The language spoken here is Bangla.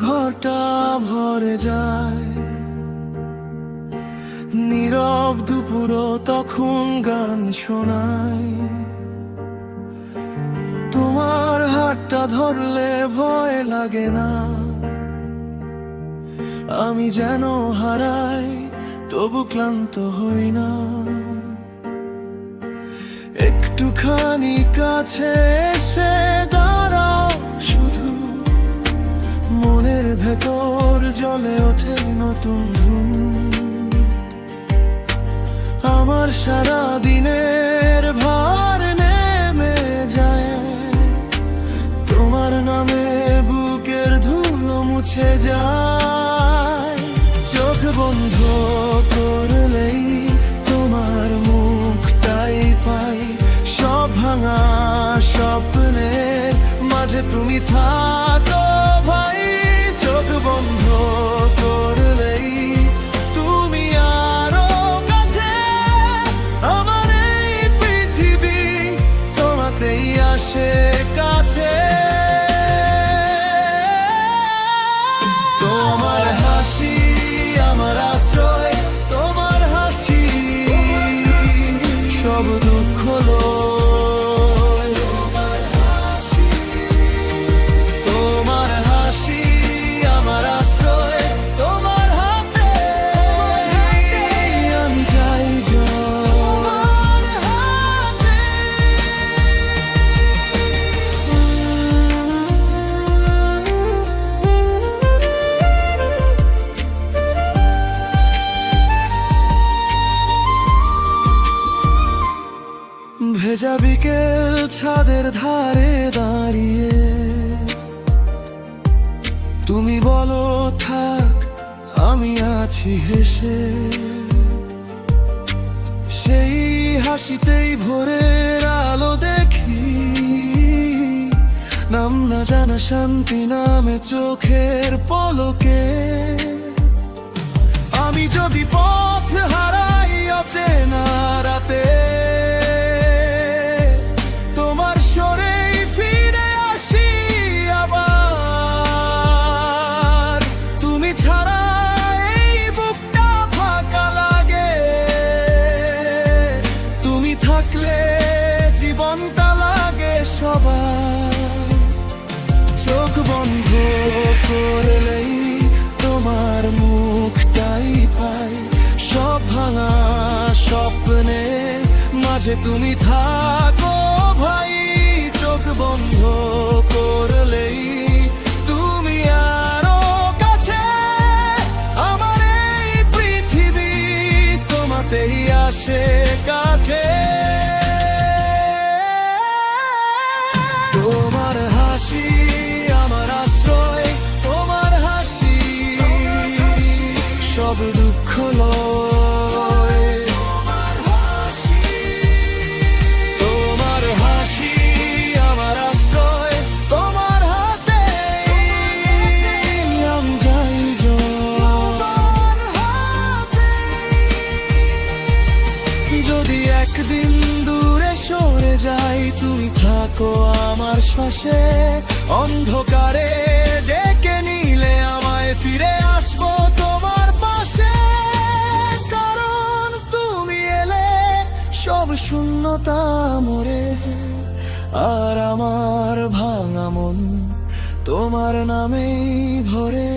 ঘরটা ভরে যায়। নীরব দুপুরও তখন গান শোনায়। তোমার হাতটা ধরলে ভয় লাগে না, আমি যেন হারাই তবু ক্লান্ত হই না। একটুখানি কাছে এসে দাঁড়াও শুধু, মনের ভেতর জ্বলে ওঠে নতুন ধুম। আমার সারা দিনের ভার নেমে যায়, তোমার নামে বুকের ধুলো মুছে যায়। চোখ বন্ধ করলেই তোমার মুখটাই পাই, সব ভাঙা স্বপ্নের মাঝে তুমি থাকো ভাই। চোখ বন্ধ করলেই তুমি আরো কাছে, আমার এই পৃথিবী তোমাতেই আসে কাছে। তোমার হাসি আমার আশ্রয়, তোমার হাসি সব দুঃখ লয়। তোমার হাসি আমার আশ্রয়, তোমার হাতে আমি যাই ভেজা বিকেল ছাদের ধারে দাঁড়িয়ে তুমি বলো থাক, আমি আছি হেসে। সেই হাসিতেই ভোরের আলো দেখি, নাম না জানা শান্তি নামে চোখের পলকে। আমি যদি পথ হারাই অচেনা রাতে, তোমার সরেই ফিরে আসি আবার। তুমি ছাড়া এই বুকটা ফাঁকা লাগে, তুমি থাকলে জীবনটা লাগে সবার। চোখ বন্ধ করলেই তোমার মুখটাই পাই, সব ভাঙা স্বপ্নের মাঝে তুমি থাকো ভাই। চোখ বন্ধ করলেই তুমি আরো কাছে, আমার এই পৃথিবী তোমাতেই আসে কাছে। তোমার হাসি আমার আশ্রয়, তোমার হাসি সব দুঃখ লয়। তোমার হাসি আমার আশ্রয়, তোমার হাতে আমি যাই যদি একদিন দূরে সরে যাই, তুমি থাকো আমার শ্বাসে। অন্ধকারে ডেকে নিলে আমায় ফিরে আসবো তোমার পাশে। কারণ তুমি এলে সব শূন্যতা মরে, আর আমার ভাঙা মন তোমার নামেই ভরে।